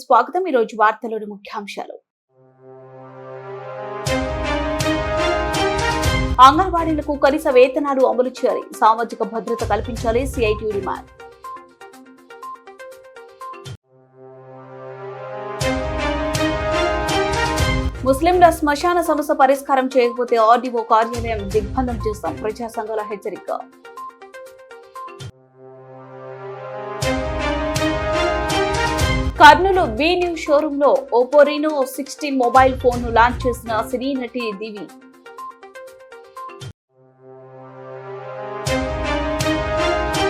స్వాగతం. ఈ రోజు వార్తలోని ముఖ్యాంశాలు. అంగన్వాడీలకు కనీస వేతనాలు అమలు చేయాలి, సామాజిక భద్రత కల్పించాలి, సిఐటియు డిమాండ్. ముస్లింల శ్మశాన సమస్య పరిష్కారం చేయకపోతే ఆర్డీఓ కార్యాలయం దిగ్బంధం చేస్తాం, ప్రజా సంఘాల హెచ్చరిక. కర్నూలు బి న్యూ షోరూమ్ లో ఓపో రీనో 16 మొబైల్ ఫోన్ ను లాంచ్ చేసిన సినీ నటి దివి.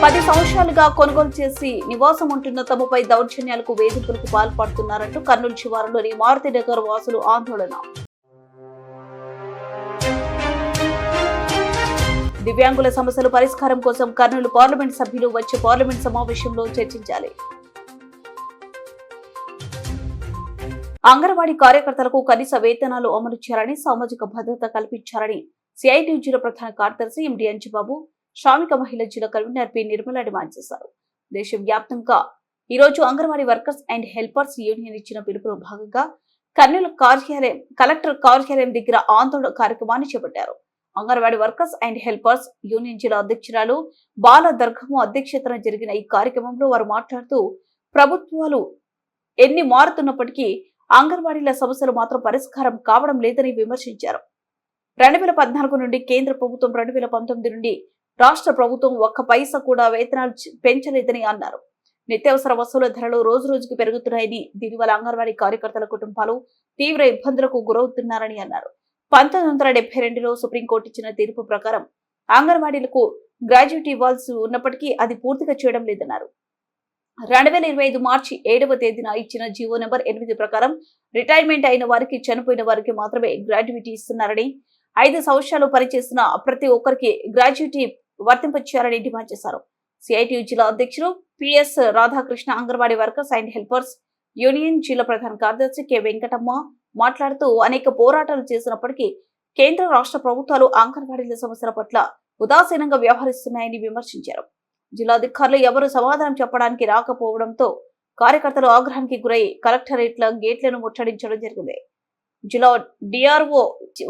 పది సంవత్సరాలుగా కొనుగోలు చేసి నివాసం ఉంటున్న తమపై దౌర్జన్యాలకు వేధింపులకు పాల్పడుతున్నారంటూ కర్నూలు శివారులోని మారుతినగర్ వాసులు ఆందోళన. దివ్యాంగుల సమస్యల పరిష్కారం కోసం కర్నూలు పార్లమెంట్ సభ్యులు వచ్చే పార్లమెంట్ సమావేశంలో చర్చించాలి. అంగన్వాడీ కార్యకర్తలకు కనీస వేతనాలు అమలు చేయాలని, సామాజిక భద్రత కల్పించాలని సిఐటియు జిల్లా ప్రధాన కార్యదర్శి ఎండి అంజిబాబు, శ్రామిక మహిళా జిల్లా కన్వీనర్ పి నిర్మల డిమాండ్ చేశారు. దేశవ్యాప్తంగా ఈ రోజు anganwadi workers and helpers union ఇచ్చిన పిలుపులో భాగంగా కర్నూలు కలెక్టర్ కార్యాలయం దగ్గర ఆందోళన కార్యక్రమాన్ని చేపట్టారు. Anganwadi workers and helpers union జిల్లా అధ్యక్షురాలు బాల దర్గము అధ్యక్షతన జరిగిన ఈ కార్యక్రమంలో వారు మాట్లాడుతూ, ప్రభుత్వాలు ఎన్ని మారుతున్నప్పటికీ అంగన్వాడీల సమస్యలు మాత్రం పరిష్కారం కావడం లేదని విమర్శించారు. 2014 నుండి కేంద్ర ప్రభుత్వం, 2019 నుండి రాష్ట్ర ప్రభుత్వం ఒక్క పైసా కూడా వేతనాలు పెంచలేదని అన్నారు. నిత్యావసర వస్తువుల ధరలు రోజు రోజుకి పెరుగుతున్నాయని, దీనివల్ల అంగన్వాడీ కార్యకర్తల కుటుంబాలు తీవ్ర ఇబ్బందులకు గురవుతున్నారని అన్నారు. 1972లో సుప్రీంకోర్టు ఇచ్చిన తీర్పు ప్రకారం అంగన్వాడీలకు గ్రాడ్యుయేట్ ఇవ్వాల్సి ఉన్నప్పటికీ అది పూర్తిగా చేయడం లేదన్నారు. 2025 మార్చి 7వ తేదీన ఇచ్చిన జీవో నెంబర్ 8 ప్రకారం రిటైర్మెంట్ అయిన వారికి, చనిపోయిన వారికి మాత్రమే గ్రాడ్యుయేటీ ఇస్తున్నారని, 5 సంవత్సరాలు పనిచేసిన ప్రతి ఒక్కరికి గ్రాడ్యుయేటీ వర్తింపచేయాలని డిమాండ్ చేశారు. సిఐటియు జిల్లా అధ్యక్షులు PS Radhakrishna, anganwadi workers and helpers union జిల్లా ప్రధాన కార్యదర్శి కె వెంకటమ్మ మాట్లాడుతూ, అనేక పోరాటాలు చేసినప్పటికీ కేంద్ర రాష్ట్ర ప్రభుత్వాలు అంగన్వాడీల సమస్యల పట్ల ఉదాసీనంగా వ్యవహరిస్తున్నాయని విమర్శించారు. జిల్లా అధికారులు ఎవరు సమాధానం చెప్పడానికి రాకపోవడంతో కార్యకర్తలు ఆగ్రహానికి గురై కలెక్టరేట్ల గేట్లను ముట్టడించడం జరిగింది. జిల్లా డిఆర్ఓ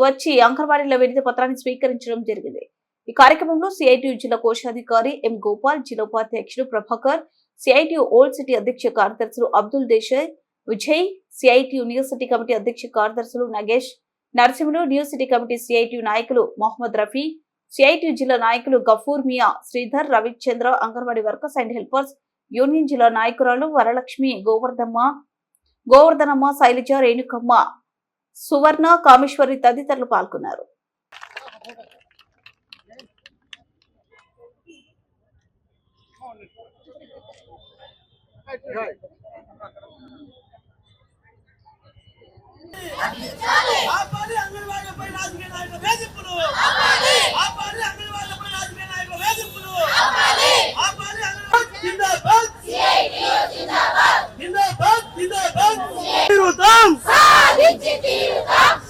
వచ్చి అంగన్వాడీల వినతి పత్రాన్ని స్వీకరించడం జరిగింది. ఈ కార్యక్రమంలో సిఐటియు జిల్లా కోశాధికారి ఎం గోపాల్, జిల్లా ఉపాధ్యక్షుడు ప్రభాకర్, సిఐటియు ఓల్డ్ సిటీ అధ్యక్ష కార్యదర్శులు Abdul Desai, Vijay, CITU new city committee అధ్యక్ష కార్యదర్శులు Nagesh, Narasimhulu, new city committee CITU నాయకులు మొహమ్మద్ రఫీ, సిఐటియు జిల్లా నాయకులు Gafoor Miya, Sridhar, Ravichandra, anganwadi workers and helpers union జిల్లా నాయకురాలు వరలక్ష్మి, గోవర్ధనమ్మ, శైలజ, రేణుకమ్మ, సువర్ణ, కామేశ్వరి తదితరులు పాల్గొన్నారు.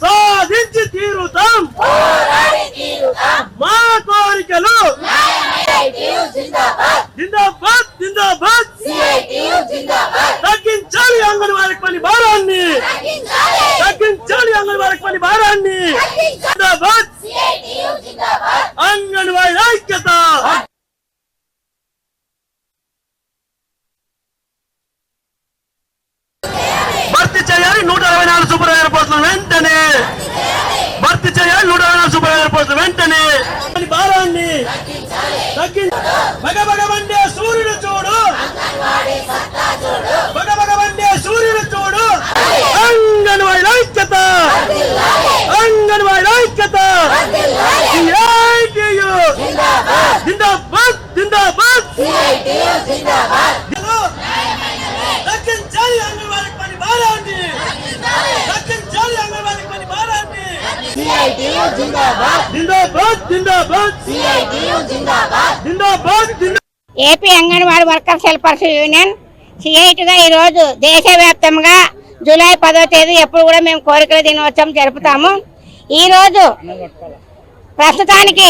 సాధించి తీరుతాం మా కోరికలు. జిందాబాద్ జిందాబాద్, తగ్గించాలి అంగన్వాడీ పని భారాన్ని, తగ్గించాలి అంగన్వాడీ పని భారాన్ని. జిందాబాద్ అంగన్వాడీ ఐక్యత. భర్తీ చేయాలి 124 సూపర్వైజర్ పోస్టులు వెంటనే, భర్తీ చేయాలి 124 సూపర్వైజర్ పోస్టులు వెంటనే. భారాన్ని భగభగమండే సూర్యుడు చూడు, భగభగమండే సూర్యుడు చూడు. అంగన్వాడీ ఐక్యత, అంగన్వాడీ ఐక్యత. జిందాబాద్ జిందాబాద్, తగ్గించాలి అంగన్వాడీ పని భారాన్ని, తగ్గించాలి అంగన్వాడీ పని భారాన్ని. Zindabad zindabad, zindabad. AP anganwadi workers helpers union సిఐటిగా ఈరోజు దేశవ్యాప్తంగా జూలై 10వ తేదీ ఎప్పుడు కూడా మేము కోరికల దినోత్సవం జరుపుతాము. ఈరోజు ప్రస్తుతానికి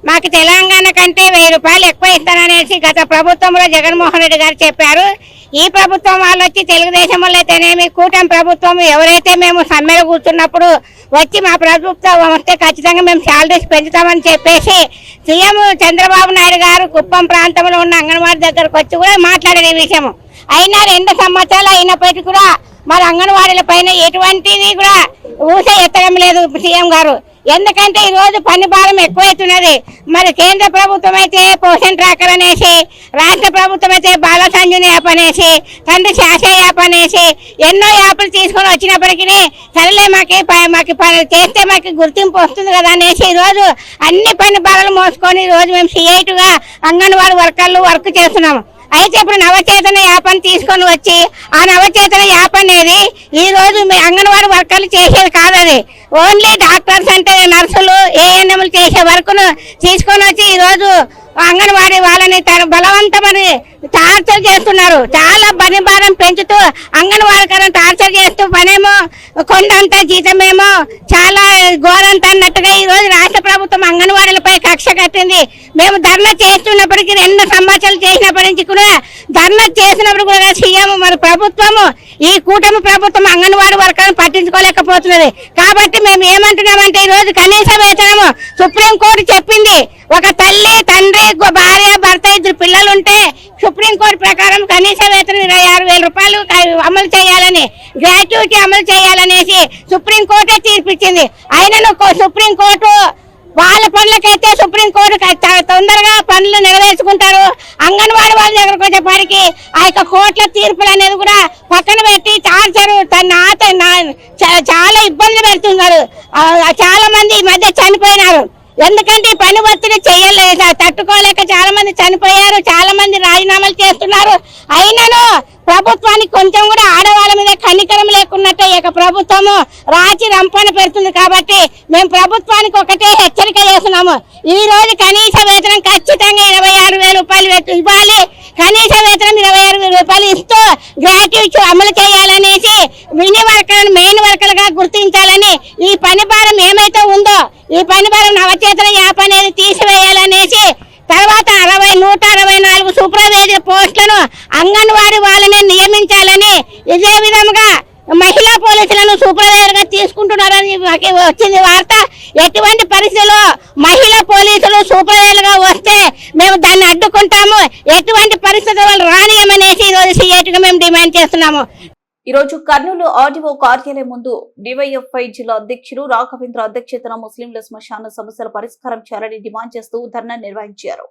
మాకు తెలంగాణ కంటే 1000 రూపాయలు ఎక్కువ ఇస్తాననేసి గత ప్రభుత్వంలో జగన్మోహన్ రెడ్డి గారు చెప్పారు. ఈ ప్రభుత్వం వాళ్ళు వచ్చి తెలుగుదేశం వాళ్ళు అయితేనేమి కూటమి ప్రభుత్వం ఎవరైతే మేము సమ్మెలో కూర్చున్నప్పుడు వచ్చి మా ప్రభుత్వం వస్తే ఖచ్చితంగా మేము శాలరీస్ పెంచుతామని చెప్పేసి సీఎం చంద్రబాబు నాయుడు గారు కుప్పం ప్రాంతంలో ఉన్న అంగన్వాడీ దగ్గరకు వచ్చి కూడా మాట్లాడిన విషయం. అయినా 2 సంవత్సరాలు అయినప్పటికీ కూడా మరి అంగన్వాడీల పైన ఎటువంటిది కూడా ఊస ఎత్తడం లేదు సీఎం గారు. ఎందుకంటే ఈ రోజు పని భారం ఎక్కువైతున్నది. మరి కేంద్ర ప్రభుత్వం అయితే పోషన్ ట్రాకర్ అనేసి, రాష్ట్ర ప్రభుత్వం అయితే బాల సంజీవని యాప్ అనేసి, తండ్రి శాసే యాప్ అనేసి ఎన్నో యాప్లు తీసుకొని వచ్చినప్పటికీ సరేలే మాకు చేస్తే మాకు గుర్తింపు వస్తుంది కదా అనేసి ఈరోజు అన్ని పని భారాలు మోసుకొని ఈరోజు మేము CITగా అంగన్వాడీ వర్కర్లు వర్క్ చేస్తున్నాము. అయితే ఇప్పుడు నవచేతన యాప్ అని తీసుకొని వచ్చి ఆ నవచేతన యాప్ అనేది ఈ రోజు మీ అంగన్వాడీ వర్కర్లు చేసేది కాదు. అది ఓన్లీ డాక్టర్స్ అంటే నర్సులు ANMలు చేసే వర్క్ను తీసుకొని వచ్చి ఈరోజు అంగన్వాడీ వాళ్ళని బలవంతమని టార్చర్ చేస్తున్నారు. చాలా పని భారం పెంచుతూ అంగన్వాడీకరణ టార్చర్ చేస్తూ పనేమో కొండంత జీతమేమో చాలా ఘోరంత అన్నట్టుగా ఈ రోజు రాష్ట్ర ప్రభుత్వం అంగన్వాడీలపై కక్ష కట్టింది. మేము ధర్నా చేస్తున్నప్పటికీ 2 సంవత్సరాలు చేసినప్పటి నుంచి కూడా ధర్నా చేసినప్పుడు కూడా సీఎం మరి ప్రభుత్వము ఈ కూటమి ప్రభుత్వం అంగన్వాడీ వర్గాలను పట్టించుకోలేకపోతున్నది. కాబట్టి మేము ఏమంటున్నామంటే ఈ రోజు కనీస వేతనము సుప్రీంకోర్టు చెప్పింది. ఒక తల్లి తండ్రి భార్య భర్త 2 పిల్లలు ఉంటే సుప్రీంకోర్టు ప్రకారం కనీస వేతనం 26,000 రూపాయలు అమలు చేయాలని, గ్రాట్యుటీ అమలు చేయాలనేసి సుప్రీంకోర్టే తీర్పిచ్చింది. అయినను సుప్రీంకోర్టు వాళ్ళ పనులకైతే సుప్రీంకోర్టు తొందరగా పనులు నెరవేర్చుకుంటారు. అంగన్వాడీ వాళ్ళ దగ్గరకు వచ్చేపాటికి ఆ యొక్క కోర్టుల తీర్పులు అనేది కూడా పక్కన పెట్టి టార్చర్ చాలా ఇబ్బందులు పెడుతున్నారు. చాలా మంది ఈ మధ్య చనిపోయినారు. ఎందుకంటే ఈ పని ఒత్తిడి చేయలేదు, తట్టుకోలేక చాలా మంది చనిపోయారు, చాలా మంది రాజీనామాలు చేస్తున్నారు. అయినను ప్రభుత్వానికి కొంచెం కూడా ఆడవాళ్ళ మీద కనికరం లేకున్నట్టే ఈ యొక్క ప్రభుత్వము రాచి రంపన పెడుతుంది. కాబట్టి మేము ప్రభుత్వానికి ఒకటే హెచ్చరిక చేస్తున్నాము. ఈ రోజు కనీస వేతనం ఖచ్చితంగా 26,000 రూపాయలు ఇవ్వాలి. కనీస వేతనం 26,000 రూపాయలు ఇస్తూ గ్రాట్యుటీ అమలు చేయాలనేసి మినీ వర్కర్లను మెయిన్ వర్కర్లుగా గుర్తించాలని, ఈ పని భారం ఏమైతే ఉందో ఈ పని భారం నవచేతన యాప్ అనేది తీసివేయాలనేసి, తర్వాత 164 సూపర్వైజర్ పోస్టులను అంగన్వాడీ వాళ్ళనే నియమించాలని, ఇదే విధంగా మహిళా పోలీసులను సూపర్వైజర్ గా తీసుకుంటున్నారని వచ్చింది వార్త. ఎటువంటి పరిస్థితుల్లో మహిళా పోలీసులు సూపర్వైజర్ గా వస్తే మేము దాన్ని అడ్డుకుంటాము. ఎటువంటి పరిస్థితుల్లో రానియమనేసి ఈరోజు CITగా మేము డిమాండ్ చేస్తున్నాము. ఈ రోజు కర్నూలు ఆర్డీఓ కార్యాలయం ముందు DYFI జిల్లా అధ్యక్షుడు రాఘవేంద్ర అధ్యక్షతన ముస్లింల శ్మశాన సమస్యల పరిష్కారం చేయాలని డిమాండ్ చేస్తూ ధర్నా నిర్వహించారు.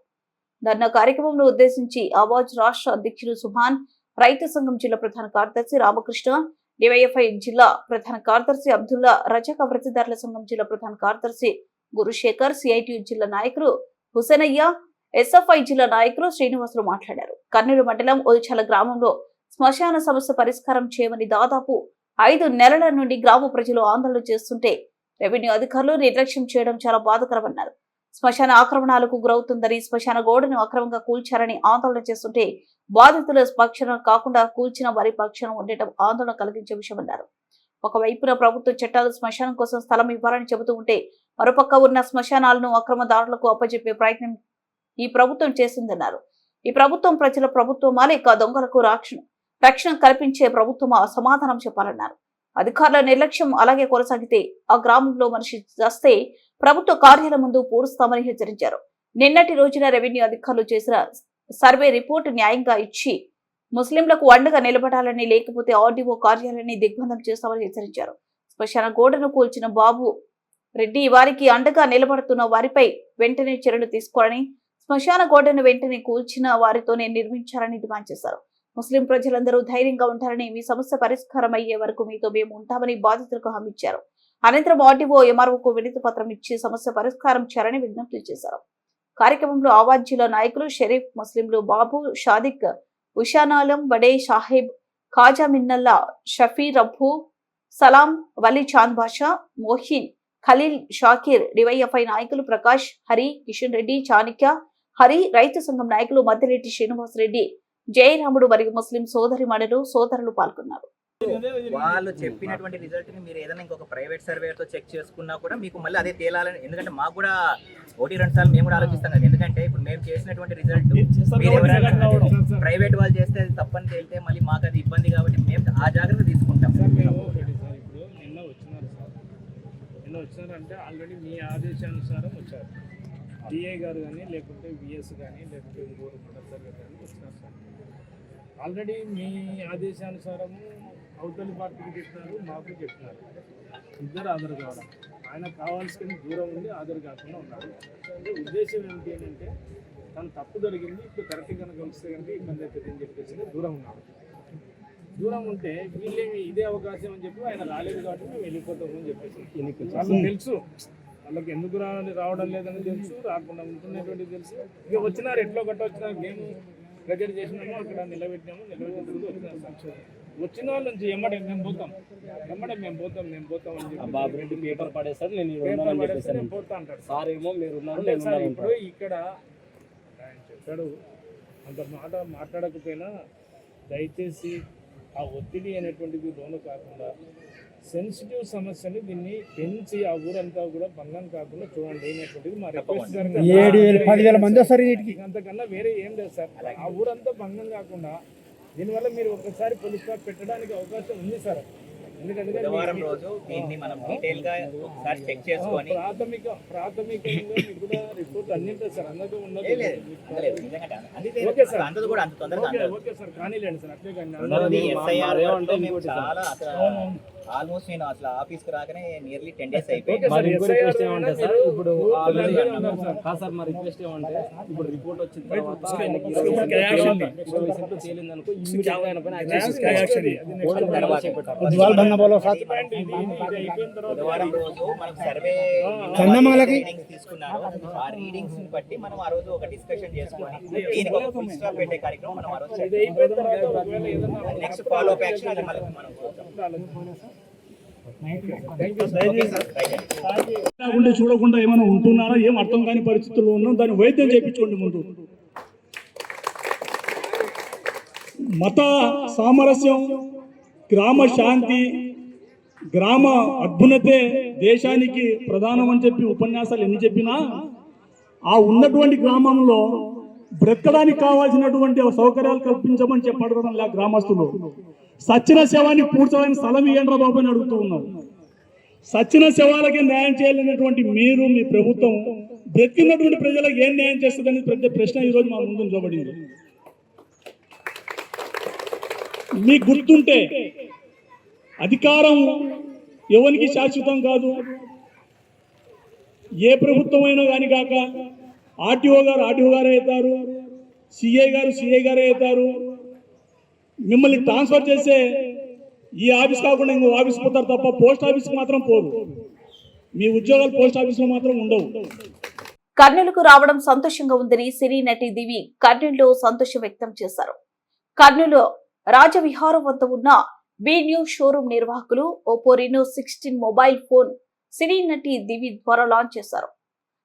ధర్నా కార్యక్రమంలో ఉద్దేశించి ఆవాజ్ రాష్ట్ర అధ్యక్షుడు సుభాన్, రైతు సంఘం జిల్లా ప్రధాన కార్యదర్శి రామకృష్ణ, DYFI జిల్లా ప్రధాన కార్యదర్శి అబ్దుల్లా రజాక, వృత్తిదారుల సంఘం జిల్లా ప్రధాన కార్యదర్శి గురుశేఖర్, CITU జిల్లా నాయకులు హుసేనయ్య, SFI జిల్లా నాయకులు శ్రీనివాసులు మాట్లాడారు. కర్నూలు మండలం ఓల్చాల గ్రామంలో శ్మశాన సమస్య పరిష్కారం చేయమని దాదాపు 5 నెలల నుండి గ్రామ ప్రజలు ఆందోళన చేస్తుంటే రెవెన్యూ అధికారులు నిర్లక్ష్యం చేయడం చాలా బాధాకరమన్నారు. శ్మశాన ఆక్రమణలకు గురవుతుందని, శ్మశాన గోడను అక్రమంగా కూల్చారని ఆందోళన చేస్తుంటే బాధితుల పక్షాన కాకుండా కూల్చిన వారి పక్షాన ఉండటం ఆందోళన కలిగించే విషయమన్నారు. ఒకవైపున ప్రభుత్వ చట్టాలు శ్మశానం కోసం స్థలం ఇవ్వాలని చెబుతూ ఉంటే మరోపక్క ఉన్న శ్మశానాలను అక్రమదారులకు అప్పజెప్పే ప్రయత్నం ఈ ప్రభుత్వం చేసిందన్నారు. ఈ ప్రభుత్వం ప్రజల ప్రభుత్వమా లేక దొంగలకు రక్షణ కల్పించే ప్రభుత్వమా సమాధానం చెప్పాలన్నారు. అధికారుల నిర్లక్ష్యం అలాగే కొనసాగితే ఆ గ్రామంలో మనిషి చస్తే ప్రభుత్వ కార్యాలయం ముందు పూడుస్తామని హెచ్చరించారు. నిన్నటి రోజున రెవెన్యూ అధికారులు చేసిన సర్వే రిపోర్టు న్యాయంగా ఇచ్చి ముస్లింలకు అండగా నిలబడాలని, లేకపోతే ఆర్డీఓ కార్యాలయాన్ని దిగ్బంధం చేస్తామని హెచ్చరించారు. శ్మశాన గోడను కూల్చిన బాబు రెడ్డి వారికి అండగా నిలబడుతున్న వారిపై వెంటనే చర్యలు తీసుకోవాలని, శ్మశాన గోడను వెంటనే కూల్చిన వారితోనే నిర్మించాలని డిమాండ్ చేశారు. ముస్లిం ప్రజలందరూ ధైర్యంగా ఉంటారని, మీ సమస్య పరిష్కారం అయ్యే వరకు మీతో మేము ఉంటామని బాధితులకు హామీ ఇచ్చారు. అనంతరం ఆర్డీఓ MROకు వినతి పత్రం ఇచ్చి సమస్య పరిష్కారం చేయాలని విజ్ఞప్తి చేశారు. కార్యక్రమంలో ఆవాజ్ జిల్లా నాయకులు షరీఫ్, ముస్లింలు బాబు, షాదిక్, ఉషానాలం, బడే సాహెబ్, ఖాజా మిన్నల్లా, షఫీ రబ్బు, సలాం, వలీ చాంద్ బాషా, మోహిన్, ఖలీల్, షాకీర్, DYFI నాయకులు ప్రకాష్, హరి, కిషన్ రెడ్డి, చాణిక్య, హరి, రైతు సంఘం నాయకులు మద్దిరెడ్డి శ్రీనివాస్ రెడ్డి, జయరాముడు మరియు ముస్లిం సోదరిమణులు, సోదరులు పాల్గొన్నారు. వాళ్ళు చెప్పినటువంటి రిజల్ట్ ని మీరు ఏదైనా ఇంకొక ప్రైవేట్ సర్వేతో చెక్ చేసుకున్నా కూడా మీకు మళ్ళీ అదే తేలాలని, ఎందుకంటే మాకు కూడా 1-2 సార్లు మేము కూడా ఆలోచిస్తాం కదా. ఎందుకంటే ఇప్పుడు మేము చేసినటువంటి రిజల్ట్ మీరు ఎవరైనా ప్రైవేట్ వాళ్ళు చేస్తే అది తప్పని తేలితే మళ్ళీ మాకు అది ఇబ్బంది, కాబట్టి మేము ఆ జాగ్రత్త తీసుకుంటాం. నిన్న వచ్చినారంటే ఆల్రెడీ మీ ఆదేశానుసారం వచ్చారు. డిఏ గారు కానీ లేకుంటే విఎస్ కానీ లేకుంటే ఇంకోరు ప్రొఫెసర్ గారు కానీ వచ్చినారు సార్. ఆల్రెడీ మీ ఆదేశానుసారము అవతలి పార్టీకి చెప్పినారు, మాకు చెప్పినారు. ఇద్దరు హాజరు కావడం, ఆయన కావాల్సిన దూరం ఉండి హాజరు కాకుండా ఉన్నారు. అంటే ఉద్దేశం ఏంటి అంటే తను తప్పు జరిగింది, ఇప్పుడు కరెక్ట్ కనుక వస్తే కనుక ఇబ్బంది అవుతుంది అని చెప్పేసి దూరం ఉన్నాడు. దూరం ఉంటే వీళ్ళేమి ఇదే అవకాశం అని చెప్పి ఆయన రాలేదు కాబట్టి మేము వెళ్ళిపోతామని చెప్పేసి వాళ్ళకి తెలుసు, వాళ్ళకి ఎందుకు రావడం లేదని తెలుసు, రాకుండా ఉంటున్నటువంటి తెలుసు. ఇక వచ్చినారు, ఎట్లో గట్ట వచ్చినారు, మేము ప్రెజర్ చేసినాము, అక్కడ నిలబెట్టినాము, వచ్చినారు. వచ్చిన వాళ్ళ నుంచి ఎమ్మడే మేము పోతాం అని చెప్పి బాబు రెడ్డి పేపర్ పడేస్తారు, నేను పోతా అంటాడు. సార్ ఏమో మీరు ఇప్పుడు ఇక్కడ ఆయన చెప్పాడు, అంత మాట మాట్లాడకపోయినా దయచేసి ఆ ఒత్తిడి అనేటువంటిది లోను కాకుండా సెన్సిటివ్ సమస్యని దీన్ని పెంచి ఆ ఊరంతా కూడా భంగం కాకుండా చూడండి అనేటువంటిది మా రిక్వెస్ట్. 7,000-10,000 మంది వస్తారు. అంతకన్నా వేరే ఏం లేదు సార్. ఆ ఊరంతా భంగం కాకుండా దీనివల్ల మీరు ఒకసారి పోలీస్ స్టాప్ పెట్టడానికి అవకాశం ఉంది సార్. ఎందుకంటే బుధవారం రోజు దీన్ని మనం డీటెయిల్ గా ఒకసారి చెక్ చేసుకొని ప్రాథమికంగా మీకు కూడా రిపోర్ట్ అందింటారు సార్. అందరికీ ఉండదు. ఓకే సార్, అందరూ కూడా అంత తొందరగా ఓకే సార్, కానీలేండి సార్. అట్లే కానీ చాలా ఆల్మోస్ట్ నేను అసలు ఆఫీస్ కి రాగానే నియర్లీ 10 days అయిపోయింది. ఇప్పుడు సార్ మా రిక్వెస్ట్ ఏమంటే ఇప్పుడు రిపోర్ట్ వచ్చిన తర్వాత తేలిందనుకో బుధవారం రోజు మనం సర్వే తీసుకున్నారు. ఆ రీడింగ్స్ ని బట్టి మనం ఆ రోజు ఒక డిస్కషన్ చేసుకొని దీనికి ఒక ఫుల్ స్టాప్ పెట్టే కార్యక్రమం మనం ఆ రోజు నెక్స్ట్ ఫాలో అప్ యాక్షన్ అది మనం చూడకుండా ఏమైనా ఉంటున్నారా, ఏం అర్థం కాని పరిస్థితుల్లో ఉన్నాం, దాన్ని వైద్యం చేయించుకోండి. ముందు మత సామరస్యం, గ్రామ శాంతి, గ్రామ అభ్యున్నతే దేశానికి ప్రధానం అని చెప్పి ఉపన్యాసాలు ఎన్ని చెప్పినా ఆ ఉన్నటువంటి గ్రామంలో బ్రతకడానికి కావాల్సినటువంటి సౌకర్యాలు కల్పించమని చెప్పడం లే. గ్రామస్తులు సచ్చిన శవాన్ని పూడ్చడానికి స్థలం ఇయ్యండ్రా బాబు అని అడుగుతూ ఉన్నాం. సచ్చిన శవాలకి న్యాయం చేయాలనేటువంటి మీరు, మీ ప్రభుత్వం బ్రతికినటువంటి ప్రజలకు ఏం న్యాయం చేస్తుందని పెద్ద ప్రశ్న ఈరోజు మా ముందు నిలబడింది. మీకు గుర్తుంటే అధికారం ఎవరికి శాశ్వతం కాదు. ఏ ప్రభుత్వం అయినా కానీ కాక ఆర్టీఓ గారు అవుతారు, సిఐ గారే అవుతారు. మిమ్మల్ని ట్రాన్స్ఫర్ చేసే ఈ ఆఫీస్ కాకుండా ఇంకో ఆఫీస్ పోతారు తప్ప పోస్ట్ ఆఫీస్కి మాత్రం పోరు. మీ ఉద్యోగాలు పోస్ట్ ఆఫీస్లో మాత్రం ఉండవు. కర్నూలుకు రావడం సంతోషంగా ఉందని సినీ నటి దివి కర్నూలులో సంతోషం వ్యక్తం చేశారు. కర్నూలు రాజవిహారం వద్ద ఉన్న బి న్యూ షోరూమ్ నిర్వాహకులు ఓపో రెనో 16 మొబైల్ ఫోన్ సినీ నటి దివి ద్వారా లాంచ్ చేశారు.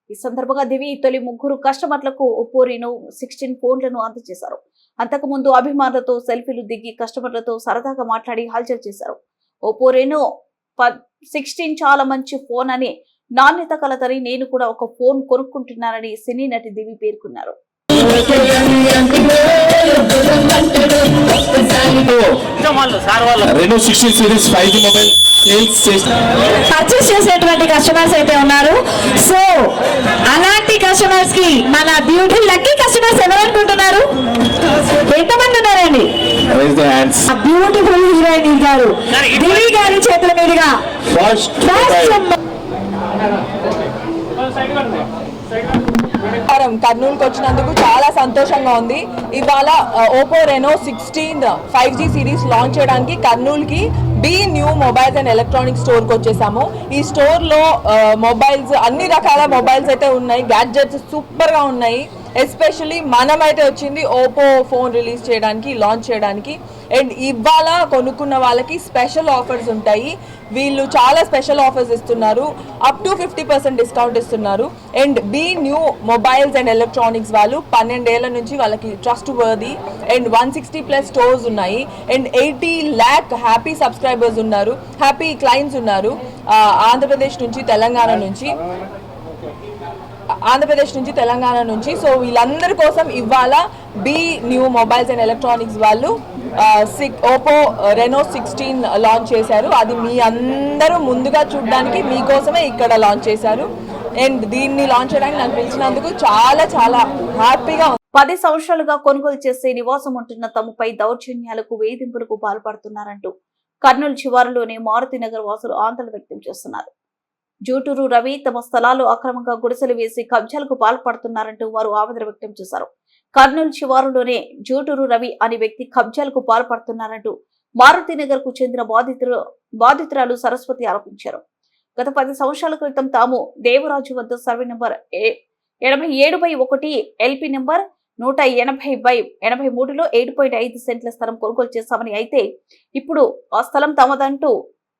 ఈ సందర్భంగా దివి తొలి 3 కస్టమర్లకు ఓపో రెనో 16 ఫోన్లను అందజేశారు. అంతకుముందు అభిమానులతో సెల్ఫీలు దిగి కస్టమర్లతో సరదాగా మాట్లాడి హల్చల్ చేశారు. ఓపో రెనో 16 చాలా మంచి ఫోన్ అని, నాణ్యత కలదని, నేను కూడా ఒక ఫోన్ కొనుక్కుంటున్నానని సినీ నటి దివి పేర్కొన్నారు. Reno 16 series 5G mobile purchase చేసేటువంటి కస్టమర్స్ అయితే ఉన్నారు. సో అలాంటి కస్టమర్స్ కి మన బ్యూటీ లక్కీ కస్టమర్స్ ఎవరు అనుకుంటున్నారు? ఎంతమంది ఉన్నారండి? బ్యూటిఫుల్ హీరోయిన్ గారు దివి గారి చేతుల మీదుగా కర్నూలుకి వచ్చినందుకు చాలా సంతోషంగా ఉంది. ఇవాళ Oppo Reno 16 5G series launch చేయడానికి కర్నూలుకి B new mobiles and electronic స్టోర్కి వచ్చేసాము. ఈ స్టోర్లో మొబైల్స్, అన్ని రకాల మొబైల్స్ అయితే ఉన్నాయి. గ్యాడ్జెట్స్ సూపర్గా ఉన్నాయి. ఎస్పెషల్లీ మనమైతే వచ్చింది ఓపో ఫోన్ రిలీజ్ చేయడానికి, లాంచ్ చేయడానికి. అండ్ ఇవాళ కొనుక్కున్న వాళ్ళకి స్పెషల్ ఆఫర్స్ ఉంటాయి. వీళ్ళు చాలా స్పెషల్ ఆఫర్స్ ఇస్తున్నారు, అప్ టు 50% డిస్కౌంట్ ఇస్తున్నారు. And B new mobiles and electronics వాళ్ళు 12 ఏళ్ల నుంచి వాళ్ళకి ట్రస్ట్ వర్ది అండ్ 160+ స్టోర్స్ ఉన్నాయి అండ్ 80 lakh హ్యాపీ సబ్స్క్రైబర్స్ ఉన్నారు, హ్యాపీ క్లయింట్స్ ఉన్నారు. ఆంధ్రప్రదేశ్ నుంచి తెలంగాణ నుంచి సో వీళ్ళందరి కోసం ఇవాళ B new mobiles and electronics వాళ్ళు ఓపో రెనో 16 లాంచ్ చేశారు. అది మీ అందరూ ముందుగా చూడడానికి మీకోసమే ఇక్కడ లాంచ్ చేశారు. అండ్ దీన్ని లాంచ్ చేయడానికి నన్ను పిలిచినందుకు చాలా చాలా హ్యాపీగా ఉంది. 10 సంవత్సరాలుగా కొనుగోలు చేసే నివాసం ఉంటున్న తమపై దౌర్జన్యాలకు వేధింపులకు పాల్పడుతున్నారంటూ కర్నూలు శివారులోని మారుతినగర్ వాసులు ఆందోళన వ్యక్తం చేస్తున్నారు. జూటూరు రవి తమ స్థలాలు అక్రమంగా గుడిసెలు వేసి కబ్జాలకు పాల్పడుతున్నారంటూ వారు ఆవేదన వ్యక్తం చేశారు. కర్నూలు శివారులోనే జూటూరు రవి అనే వ్యక్తి కబ్జాలకు పాల్పడుతున్నారంటూ మారుతినగర్ కు చెందిన బాధితురాలు సరస్వతి ఆరోపించారు. గత 10 సంవత్సరాల క్రితం తాము దేవరాజు వద్ద సర్వే నంబర్ 87/1 ఎల్పీ నంబర్ 180/83లో 7.5 సెంట్ల స్థలం కొనుగోలు చేశామని, అయితే ఇప్పుడు ఆ స్థలం తమదంటూ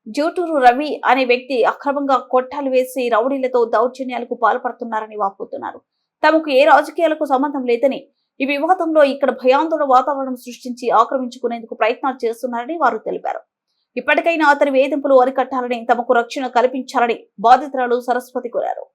జూటూరు రవి అనే వ్యక్తి అక్రమంగా కొట్టాలు వేసి రౌడీలతో దౌర్జన్యాలకు పాల్పడుతున్నారని వాపోతున్నారు. తమకు ఏ రాజకీయాలకు సంబంధం లేదని, ఈ వివాదంలో ఇక్కడ భయాందోళన వాతావరణం సృష్టించి ఆక్రమించుకునేందుకు ప్రయత్నాలు చేస్తున్నారని వారు తెలిపారు. ఇప్పటికైనా అతని వేధింపులు అరికట్టాలని, తమకు రక్షణ కల్పించాలని బాధితురాలు సరస్వతి కోరారు.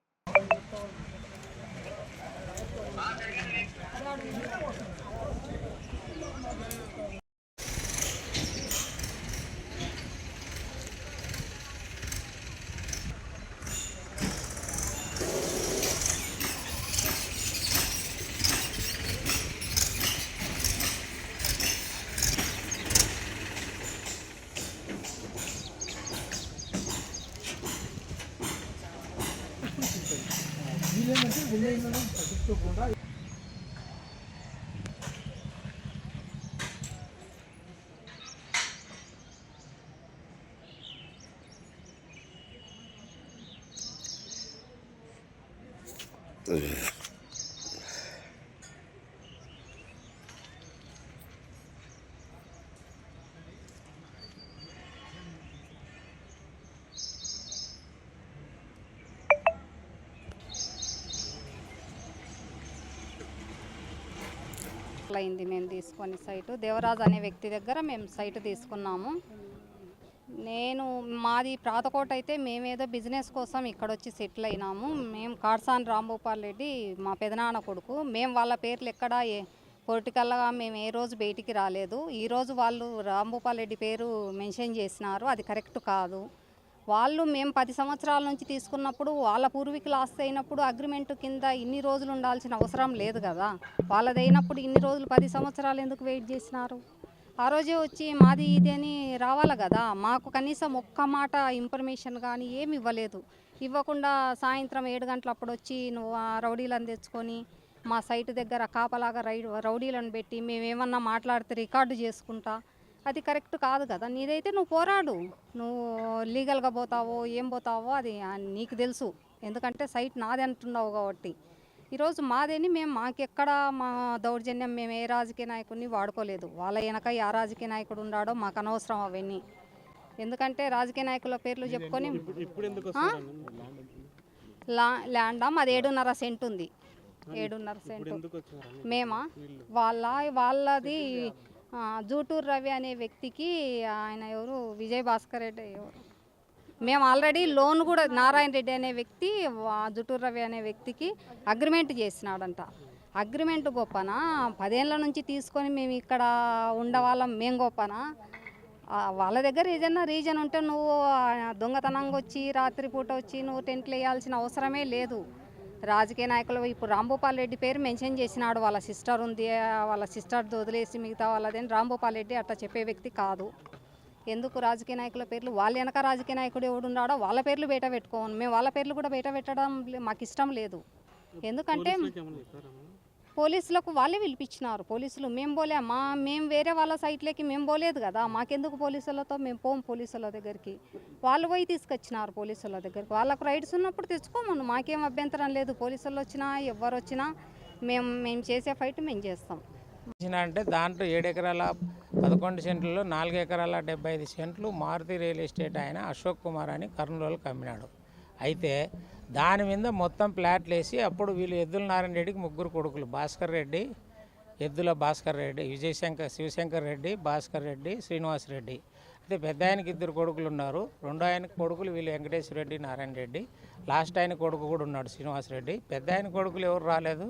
అయింది. మేము తీసుకొని సైటు దేవరాజు అనే వ్యక్తి దగ్గర మేము సైటు తీసుకున్నాము. మాది ప్రాతకోట అయితే మేమేదో బిజినెస్ కోసం ఇక్కడ వచ్చి సెటిల్ అయినాము. మేము కాడ్సాని రాంభూపాల్ రెడ్డి మా పెదనాన్న కొడుకు. మేము వాళ్ళ పేర్లు ఎక్కడ పొలిటికల్గా మేము ఏ రోజు బయటికి రాలేదు. ఈరోజు వాళ్ళు రాంభూపాల్ రెడ్డి పేరు మెన్షన్ చేసినారు, అది కరెక్ట్ కాదు. వాళ్ళు మేము 10 సంవత్సరాల నుంచి తీసుకున్నప్పుడు వాళ్ళ పూర్వీకులు ఆస్తి అయినప్పుడు అగ్రిమెంట్ కింద ఇన్ని రోజులు ఉండాల్సిన అవసరం లేదు కదా. వాళ్ళదైనప్పుడు ఇన్ని రోజులు 10 సంవత్సరాలు ఎందుకు వెయిట్ చేసినారు? ఆ రోజే వచ్చి మాది ఇది అని రావాలి కదా. మాకు కనీసం ఒక్క మాట ఇన్ఫర్మేషన్ కానీ ఏమి ఇవ్వలేదు. ఇవ్వకుండా సాయంత్రం 7 గంటలప్పుడు వచ్చి నువ్వు ఆ రౌడీలను తెచ్చుకొని మా సైటు దగ్గర కాపలాగా రౌడీలను పెట్టి మేమేమన్నా మాట్లాడితే రికార్డు చేసుకుంటా, అది కరెక్ట్ కాదు కదా. నీదైతే నువ్వు పోరాడు, నువ్వు లీగల్గా పోతావో ఏం పోతావో అది నీకు తెలుసు, ఎందుకంటే సైట్ నాది అంటున్నావు కాబట్టి. ఈరోజు మాదేని మాకెక్కడ మా దౌర్జన్యం మేము ఏ రాజకీయ నాయకుడిని వాడుకోలేదు. వాళ్ళ వెనక ఏ రాజకీయ నాయకుడు ఉన్నాడో మాకు అనవసరం అవన్నీ. ఎందుకంటే రాజకీయ నాయకుల పేర్లు చెప్పుకొని ల్యాండ్ మాది 7.5 సెంట్ ఉంది. 7.5 సెంట్ మేమా వాళ్ళది జూటూరు రవి అనే వ్యక్తికి, ఆయన ఎవరు విజయ్ భాస్కర్ రెడ్డి ఎవరు, మేము ఆల్రెడీ లోన్ కూడా నారాయణ రెడ్డి అనే వ్యక్తి జూటూరు రవి అనే వ్యక్తికి అగ్రిమెంట్ చేసినాడంట. అగ్రిమెంట్ గొప్పనా? 10 ఏళ్ళ నుంచి తీసుకొని మేము ఇక్కడ ఉండవాళ్ళం మేము గొప్పనా? వాళ్ళ దగ్గర ఏదైనా రీజన్ ఉంటే నువ్వు దొంగతనంగా వచ్చి రాత్రిపూట వచ్చి నువ్వు టెంట్లు వేయాల్సిన అవసరమే లేదు. రాజకీయ నాయకులు ఇప్పుడు రాంభూపాల్ రెడ్డి పేరు మెన్షన్ చేసినాడు. వాళ్ళ సిస్టర్ ఉంది, వాళ్ళ సిస్టర్ వదిలేసి మిగతా వాళ్ళదని రాంభూపాల్ రెడ్డి అట్లా చెప్పే వ్యక్తి కాదు. ఎందుకు రాజకీయ నాయకుల పేర్లు వాళ్ళ వెనక రాజకీయ నాయకుడు ఎవడున్నాడో వాళ్ళ పేర్లు బయట పెట్టుకోను. మేము వాళ్ళ పేర్లు కూడా బయట పెట్టడం మాకు ఇష్టం లేదు. ఎందుకంటే పోలీసులకు వాళ్ళే పిలిపించినారు. పోలీసులు మేము మేము వేరే వాళ్ళ సైట్లకి మేము పోలేదు కదా. మాకెందుకు పోలీసులతో మేము పోం పోలీసుల దగ్గరికి. వాళ్ళు పోయి తీసుకొచ్చినారు పోలీసుల దగ్గరికి. వాళ్ళకు రైట్స్ ఉన్నప్పుడు తెచ్చుకోమను, మాకేం అభ్యంతరం లేదు. పోలీసులు వచ్చినా ఎవరు వచ్చినా మేము చేసే ఫైట్ మేము చేస్తాం. అంటే దాంట్లో 7 ఎకరాల 11 సెంట్లలో 4 ఎకరాల 75 సెంట్లు మారుతి రియల్ ఎస్టేట్ ఆయన అశోక్ కుమార్ అని కర్నూలుకి అమ్మినాడు. అయితే దాని మీద మొత్తం ప్లాట్లు వేసి అప్పుడు వీళ్ళు ఎద్దుల నారాయణ రెడ్డికి 3 కొడుకులు, భాస్కర్ రెడ్డి, ఎద్దుల భాస్కర్ రెడ్డి, శివశంకర్ రెడ్డి, భాస్కర్ రెడ్డి, శ్రీనివాస్ రెడ్డి. అయితే పెద్ద ఆయనకి 2 కొడుకులు ఉన్నారు. రెండో ఆయన కొడుకులు వీళ్ళు వెంకటేశ్వర రెడ్డి, నారాయణ రెడ్డి. లాస్ట్ ఆయన కొడుకు కూడా ఉన్నాడు శ్రీనివాస్ రెడ్డి. పెద్ద ఆయన కొడుకులు ఎవరు రాలేదు,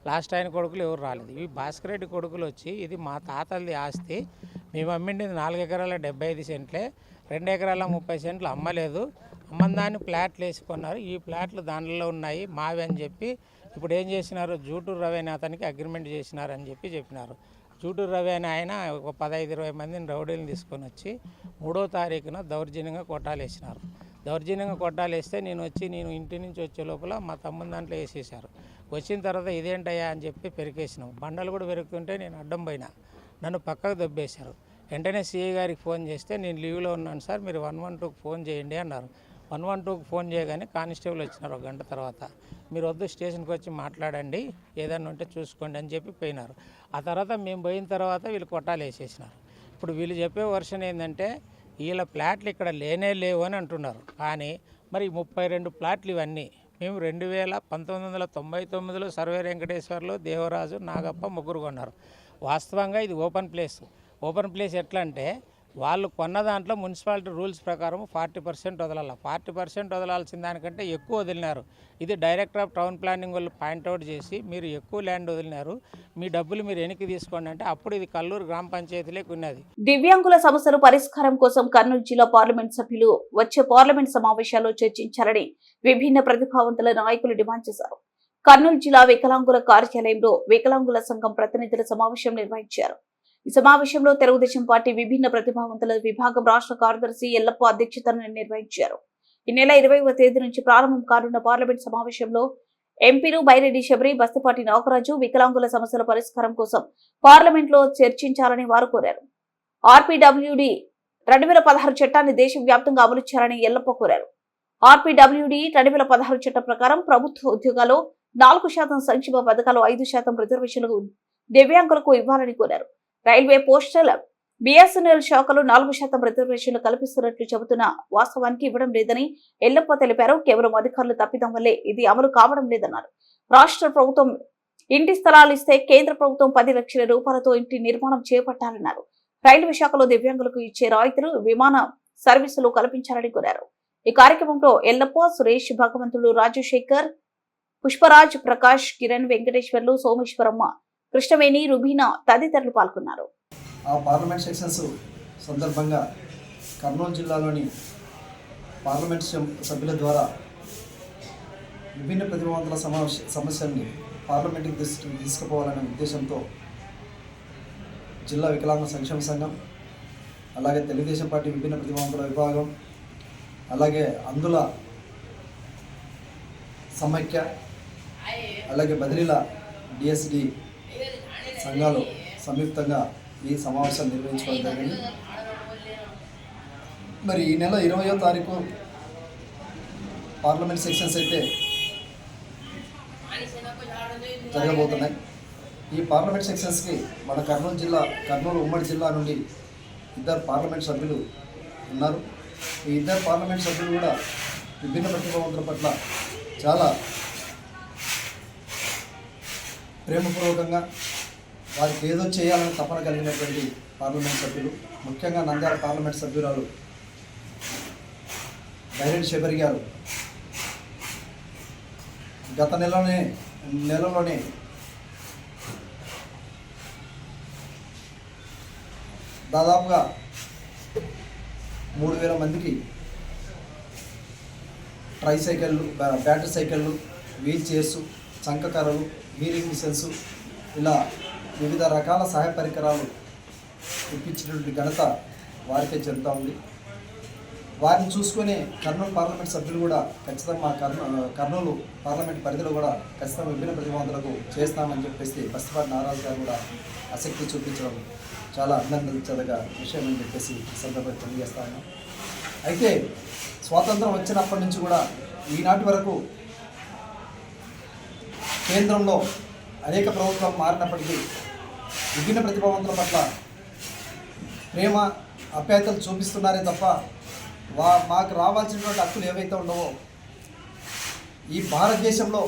లాస్ట్ ఆయన కొడుకులు ఎవరు రాలేదు. ఇవి భాస్కర్ రెడ్డి కొడుకులు వచ్చి ఇది మా తాతలది ఆస్తి, మేము అమ్మిండింది 4 ఎకరాల 75 సెంట్లే, 2 ఎకరాల 30 సెంట్లు అమ్మలేదు, అమ్మందాన్ని ప్లాట్లు వేసుకున్నారు. ఈ ప్లాట్లు దానిలో ఉన్నాయి మావి అని చెప్పి ఇప్పుడు ఏం చేసినారు, జూటూరు రవి అనే అతనికి అగ్రిమెంట్ చేసినారని చెప్పినారు. జూటూరు రవి అని ఆయన ఒక 15-20 మందిని రౌడీలను తీసుకొని వచ్చి 3వ తారీఖున దౌర్జన్యంగా కొట్టాలేసినారు. దౌర్జన్యంగా కొట్టాలేస్తే నేను ఇంటి నుంచి వచ్చే లోపల మా తమ్ముని దాంట్లో వేసేసారు. వచ్చిన తర్వాత ఇదేంటయ్యా అని చెప్పి పెరికేసినాం. బండలు కూడా పెరుగుతుంటే నేను అడ్డం పోయినా, నన్ను పక్కకు దొబ్బేశారు. వెంటనే సిఐ గారికి ఫోన్ చేస్తే నేను లీవ్లో ఉన్నాను సార్, మీరు 112కి ఫోన్ చేయండి అన్నారు. 112కి ఫోన్ చేయగానే కానిస్టేబుల్ వచ్చినారు. 1 గంట తర్వాత మీరు వద్దు స్టేషన్కి వచ్చి మాట్లాడండి, ఏదన్నా ఉంటే చూసుకోండి అని చెప్పి పోయినారు. ఆ తర్వాత మేము పోయిన తర్వాత వీళ్ళు కొట్టాలు వేసేసినారు. ఇప్పుడు వీళ్ళు చెప్పే వర్షన్ ఏంటంటే వీళ్ళ ప్లాట్లు ఇక్కడ లేవు అని అంటున్నారు. కానీ మరి 32 ప్లాట్లు ఇవన్నీ మేము 1999లో సర్వే వెంకటేశ్వర్లు, దేవరాజు, నాగప్ప 3 కొన్నారు. వాస్తవంగా ఇది ఓపెన్ ప్లేస్ ఎట్లా అంటే వాళ్ళు కొన్న దాంట్లో మున్సిపాలిటీ రూల్స్ ప్రకారం 40% వదలాలి. 40% వదలాల్సిన దానికంటే ఎక్కువ వదిలినారు. ఇది డైరెక్టర్ ఆఫ్ టౌన్ ప్లానింగ్ వాళ్ళు పాయింట్అవుట్ చేసి మీరు ఎక్కువ ల్యాండ్ వదిలినారు, మీ డబ్బులు మీరు వెనక్కి తీసుకోండి అంటే అప్పుడు ఇది కల్లూరు గ్రామ పంచాయతీలోకి ఉన్నది. దివ్యాంగుల సమస్యల పరిష్కారం కోసం కర్నూలు జిల్లా పార్లమెంట్ సభ్యులు వచ్చే పార్లమెంట్ సమావేశాల్లో చర్చించాలని విభిన్న ప్రతిభావంతుల నాయకులు డిమాండ్ చేశారు. కర్నూలు జిల్లా వికలాంగుల కార్యాలయంలో వికలాంగుల సంఘం ప్రతినిధుల సమావేశం నిర్వహించారు. ఈ సమావేశంలో తెలుగుదేశం పార్టీ విభిన్న ప్రతిభావంతుల విభాగం రాష్ట్ర కార్యదర్శి ఎల్లప్ప అధ్యక్షతన నిర్వహించారు. ఈ నెల 20వ తేదీ నుంచి ప్రారంభం కానున్న పార్లమెంట్ సమావేశంలో ఎంపీలు బైరెడ్డి శబరి, బస్తిపాటి నాగరాజు వికలాంగుల సమస్యల పరిష్కారం కోసం పార్లమెంట్ లో చర్చించాలని వారు కోరారు. ఆర్పీడబ్ల్యూడి 2016 చట్టాన్ని దేశవ్యాప్తంగా అమలు చేయాలని ఎల్లప్ప కోరారు. ఆర్పీడబ్ల్యూడి 2016 చట్టం ప్రకారం ప్రభుత్వ ఉద్యోగాల్లో 4% సంక్షేమ పథకాలు 5% రిజర్వేషన్లు దివ్యాంగులకు ఇవ్వాలని కోరారు. రైల్వే, పోస్టల్, బిఎస్ఎన్ఎల్ శాఖలు 4% రిజర్వేషన్లు కల్పిస్తున్నట్లు చెబుతున్న వాస్తవానికి ఇవ్వడం లేదని ఎల్లప్ప తెలిపారు. కేవలం అధికారులు తప్పిదం వల్లే ఇది అమలు కావడం లేదన్నారు. రాష్ట్ర ప్రభుత్వం ఇంటి స్థలాలు ఇస్తే కేంద్ర ప్రభుత్వం 10 లక్షల రూపాయలతో ఇంటి నిర్మాణం చేపట్టాలన్నారు. రైల్వే శాఖలో దివ్యాంగులకు ఇచ్చే రాయితీలు, విమాన సర్వీసులు కల్పించాలని కోరారు. ఈ కార్యక్రమంలో ఎల్లప్ప, సురేష్, భగవంతుడు, రాజశేఖర్, పుష్పరాజ్, ప్రకాష్, కిరణ్, వెంకటేశ్వర్లు, సోమేశ్వరమ్మ, కృష్ణవేణి, రుబీనా తదితరులు పాల్గొన్నారు. ఆ పార్లమెంట్ సెషన్స్ సందర్భంగా కర్నూలు జిల్లాలోని పార్లమెంట్ సభ్యుల ద్వారా విభిన్న ప్రతిభావంతుల సమస్యల్ని పార్లమెంట్కి తీసుకుపోవాలనే ఉద్దేశంతో జిల్లా వికలాంగ సంక్షేమ సంఘం, అలాగే తెలుగుదేశం పార్టీ విభిన్న ప్రతిభావంతుల విభాగం, అలాగే అందుల సమైక్య, అలాగే బదిలీల డిఎస్డి సంఘాలు సంయుక్తంగా ఈ సమావేశాలు నిర్వహించుకోవడం జరిగింది. మరి ఈ నెల 20వ తారీఖు పార్లమెంట్ సెక్షన్స్ అయితే జరగబోతున్నాయి. ఈ పార్లమెంట్ సెక్షన్స్కి మన కర్నూలు ఉమ్మడి జిల్లా నుండి 2 పార్లమెంట్ సభ్యులు ఉన్నారు. ఈ 2 పార్లమెంట్ సభ్యులు కూడా విభిన్న ప్రతిభావంతుల పట్ల చాలా ప్రేమపూర్వకంగా వారికి ఏదో చేయాలని తపన కలిగినటువంటి పార్లమెంట్ సభ్యులు. ముఖ్యంగా నంద్యాల పార్లమెంట్ సభ్యురాలు బైరెడ్డి శబరి గారు గత నెలలోనే దాదాపుగా 3000 మందికి ట్రైసైకిళ్ళు, బ్యాటరీ సైకిళ్ళు, వీల్ చైర్స్, చంకకర్రలు, హీరింగ్ మిషన్స్ ఇలా వివిధ రకాల సహాయ పరికరాలు ఇప్పించినటువంటి ఘనత వారికే చెందుతూ ఉంది. వారిని చూసుకొని కర్నూలు పార్లమెంట్ సభ్యులు కూడా ఖచ్చితంగా కర్నూలు పార్లమెంట్ పరిధిలో కూడా ఖచ్చితంగా విభిన్న ప్రతిభావంతులకు చేస్తామని చెప్పేసి బస్తిపాటి నాగరాజు గారు కూడా ఆసక్తి చూపించడం చాలా అభినందించదగ్గ విషయం అని చెప్పేసి సందర్భంగా తెలియజేస్తా ఉన్నాం. అయితే స్వాతంత్రం వచ్చినప్పటి నుంచి కూడా ఈనాటి వరకు కేంద్రంలో అనేక ప్రభుత్వం మారినప్పటికీ విభిన్న ప్రతిభావంతుల పట్ల ప్రేమ అప్యాయతలు చూపిస్తున్నారే తప్ప మాకు రావాల్సినటువంటి హక్కులు ఏవైతే ఉండవో ఈ భారతదేశంలో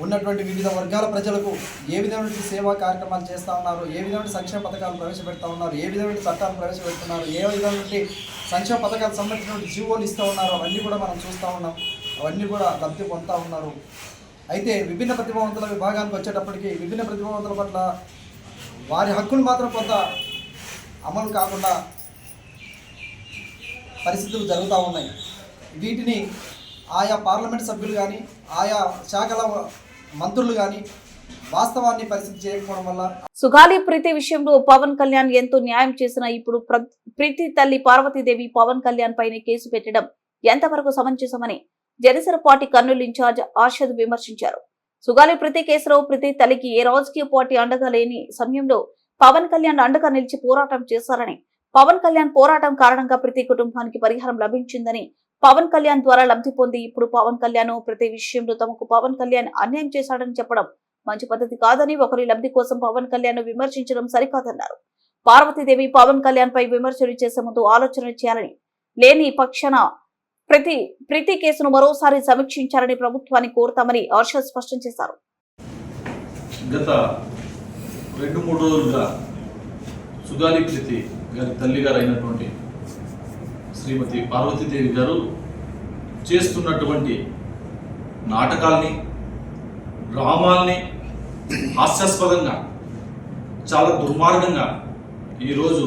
ఉన్నటువంటి వివిధ వర్గాల ప్రజలకు ఏ విధమైన సేవా కార్యక్రమాలు చేస్తూ ఉన్నారు, ఏ విధమైన సంక్షేమ పథకాలు ప్రవేశపెడతా ఉన్నారు, ఏ విధమైన చట్టాలు ప్రవేశపెడుతున్నారు, ఏ విధమైన సంక్షేమ పథకాలకు సంబంధించినటువంటి జీవోలు ఇస్తూ ఉన్నారు, అవన్నీ కూడా మనం చూస్తూ ఉన్నాం. అవన్నీ కూడా లబ్ధి పొందుతూ ఉన్నారు. అయితే విభిన్న ప్రతిభావంతుల విభాగానికి వచ్చేటప్పటికి విభిన్న ప్రతిభావంతుల పట్ల వారి హక్కులు మాత్రం కొంత అమలు కాకుండా పరిస్థితులు జరుగుతూ ఉన్నాయి. వీటిని ఆయా పార్లమెంట్ సభ్యులు కానీ ఆయా శాఖల మంత్రులు కానీ వాస్తవాన్ని పరిస్థితి చేయకపోవడం వల్ల సుగాలి ప్రీతి విషయంలో పవన్ కళ్యాణ్ ఎంతో న్యాయం చేసిన ఇప్పుడు ప్రీతి తల్లి పార్వతీదేవి పవన్ కళ్యాణ్ పైన కేసు పెట్టడం ఎంతవరకు సమంజసమని జనసేన పార్టీ కర్నూలు ఇన్ఛార్జ్ ఆర్షద్ విమర్శించారు. సుగాలి ప్రీతి కేసులో ప్రీతి తల్లికి ఏ రాజకీయ పార్టీ అండగా లేని సమయంలో పవన్ కళ్యాణ్ అండగా నిలిచి పోరాటం చేశారని, పవన్ కళ్యాణ్ పోరాటం కారణంగా ప్రతి కుటుంబానికి పరిహారం లభించిందని, పవన్ కళ్యాణ్ ద్వారా లబ్ధి పొంది ఇప్పుడు పవన్ కళ్యాణ్ ప్రతి విషయంలో తమకు పవన్ కళ్యాణ్ అన్యాయం చేశాడని చెప్పడం మంచి పద్ధతి కాదని, ఒకరి లబ్ధి కోసం పవన్ కళ్యాణ్ విమర్శించడం సరికాదన్నారు. పార్వతీదేవి పవన్ కళ్యాణ్ పై విమర్శలు చేసే ముందు ఆలోచన చేయాలని, లేని పక్షాన ప్రీతి కేసును మరోసారి సమీక్షించాలని ప్రభుత్వాన్ని కోరుతామని హర్షద్ స్పష్టం చేశారు. గత 2-3 రోజులుగా సుగాలి ప్రీతి గారి తల్లి గారు అయినటువంటి శ్రీమతి పార్వతీదేవి గారు చేస్తున్నటువంటి నాటకాల్ని, డ్రామాల్ని హాస్యాస్పదంగా చాలా దుర్మార్గంగా ఈరోజు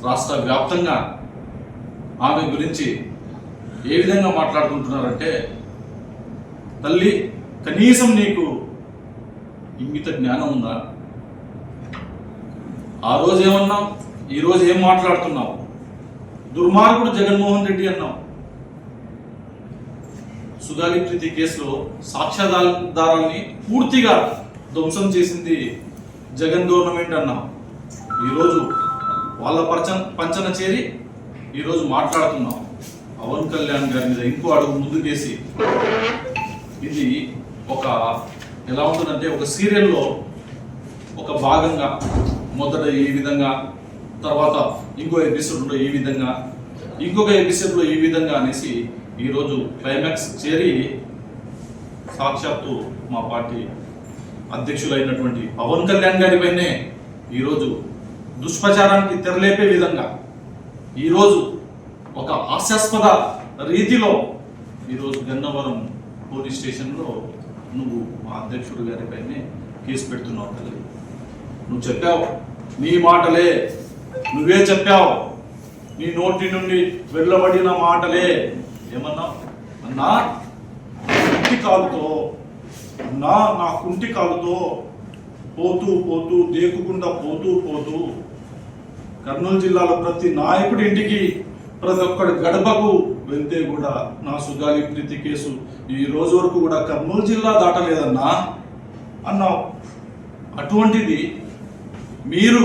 రాష్ట్ర వ్యాప్తంగా ఆమె గురించి ఏ విధంగా మాట్లాడుకుంటున్నారంటే, తల్లి కనీసం నీకు ఇంగిత జ్ఞానం ఉందా? ఆ రోజు ఏమన్నావు, ఈరోజు ఏం మాట్లాడుతున్నావు? దుర్మార్గుడు జగన్మోహన్ రెడ్డి అన్నావు. సుగాలి ప్రీతి కేసులో సాక్ష్యాధారాల్ని పూర్తిగా ధ్వంసం చేసింది జగన్ గవర్నమెంట్ అన్నావు. ఈరోజు వాళ్ళ పంచన చేరి ఈరోజు మాట్లాడుతున్నాం. పవన్ కళ్యాణ్ గారి మీద ఇంకో అడుగు ముందుకేసి ఇది ఒక ఎలా ఉంటుందంటే, ఒక సీరియల్లో ఒక భాగంగా మొదట ఈ విధంగా, తర్వాత ఇంకో ఎపిసోడ్లో ఈ విధంగా, ఇంకొక ఎపిసోడ్లో ఈ విధంగా అనేసి ఈరోజు క్లైమాక్స్ చేరి సాక్షాత్తు మా పార్టీ అధ్యక్షులైనటువంటి పవన్ కళ్యాణ్ గారిపైనే ఈరోజు దుష్ప్రచారానికి తెరలేపే విధంగా ఈరోజు ఒక హాస్యాస్పద రీతిలో ఈరోజు గన్నవరం పోలీస్ స్టేషన్లో నువ్వు మా అధ్యక్షుడు గారిపైనే కేసు పెడుతున్నావు. తల్లి, నువ్వు చెప్పావు, నీ మాటలే, నువ్వే చెప్పావు, నీ నోటి నుండి వెళ్ళబడిన మాటలే. ఏమన్నావు? అన్నా కుంటి కాలుతో, అన్నా నా కుంటి కాలుతో పోతూ పోతూ దేకుకుండా పోతూ కర్నూలు జిల్లాలో ప్రతి నాయకుడి ఇంటికి, ప్రతి ఒక్కడి గడపకు వెళ్తే కూడా నా సుగాలి ప్రీతి కేసు ఈ రోజు వరకు కూడా కర్నూలు జిల్లా దాటలేదన్నా అన్నావు. అటువంటిది మీరు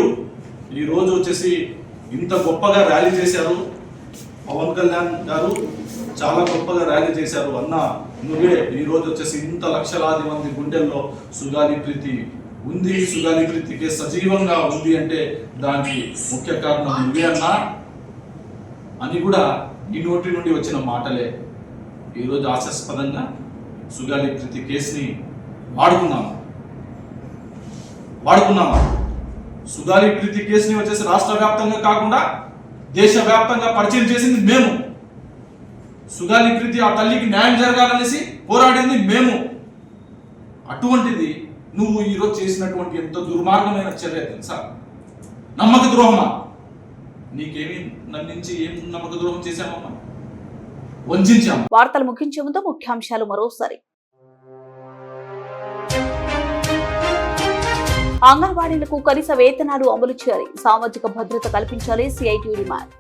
ఈరోజు వచ్చేసి ఇంత గొప్పగా ర్యాలీ చేశారు. పవన్ కళ్యాణ్ గారు చాలా గొప్పగా ర్యాలీ చేశారు అన్న. నువ్వే ఈరోజు వచ్చేసి ఇంత లక్షలాది మంది గుండెల్లో సుగాలి ప్రీతి ఉంది, సుగాలి ప్రీతికి సజీవంగా ఉంది అంటే దానికి ముఖ్య కారణం నువ్వే అన్నా అని కూడా ఈ నోటి నుండి వచ్చిన మాటలే ఈరోజు హాస్యాస్పదంగా సుగాలి ప్రీతి కేసుని వాడుకున్నాము. సుగాలి ప్రీతి కేసుని వచ్చేసి రాష్ట్ర వ్యాప్తంగా కాకుండా దేశవ్యాప్తంగా పరిచయం చేసింది మేము. సుగాలి ప్రీతి ఆ తల్లికి న్యాయం జరగాలనేసి పోరాడింది మేము. అటువంటిది నువ్వు ఈరోజు చేసినటువంటి ఎంత దుర్మార్గమైన చర్య తెలుసా? నమ్మక ద్రోహమా? నీకేమి నన్నించి ఏం నమ్మక ద్రోహం చేశామమ్మా? వంచాము. వార్తలు ముగించే ముందు ముఖ్యాంశాలు మరోసారి. అంగన్వాడీలకు కనీస వేతనాలు అమలు చేయాలి, సామాజిక భద్రత కల్పించాలి, సిఐటి డిమాండ్.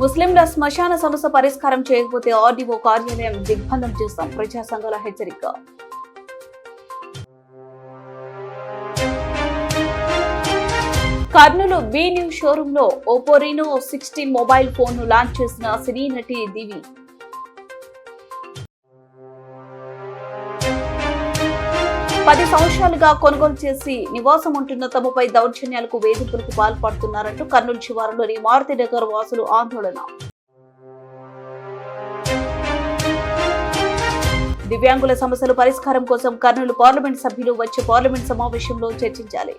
ముస్లింల శ్మశాన సమస్య పరిష్కారం చేయకపోతే ఆర్డీఓ కార్యాలయం దిగ్బంధం చేస్తాం, ప్రజా సంఘాల హెచ్చరిక. కర్నూలు బి న్యూ షోరూమ్ లో ఓపో రీనో 16 మొబైల్ ఫోన్ ను లాంచ్ చేసిన సినీ నటి దివి. 10 సంవత్సరాలుగా కొనుగోలు చేసి నివాసం ఉంటున్న తమపై దౌర్జన్యాలకు వేధింపులకు పాల్పడుతున్నారంటూ కర్నూలు శివారులోని మారుతినగర్ వాసులు ఆందోళన. దివ్యాంగుల సమస్యల పరిష్కారం కోసం కర్నూలు పార్లమెంట్ సభ్యులు వచ్చే పార్లమెంట్ సమావేశంలో చర్చించాలి.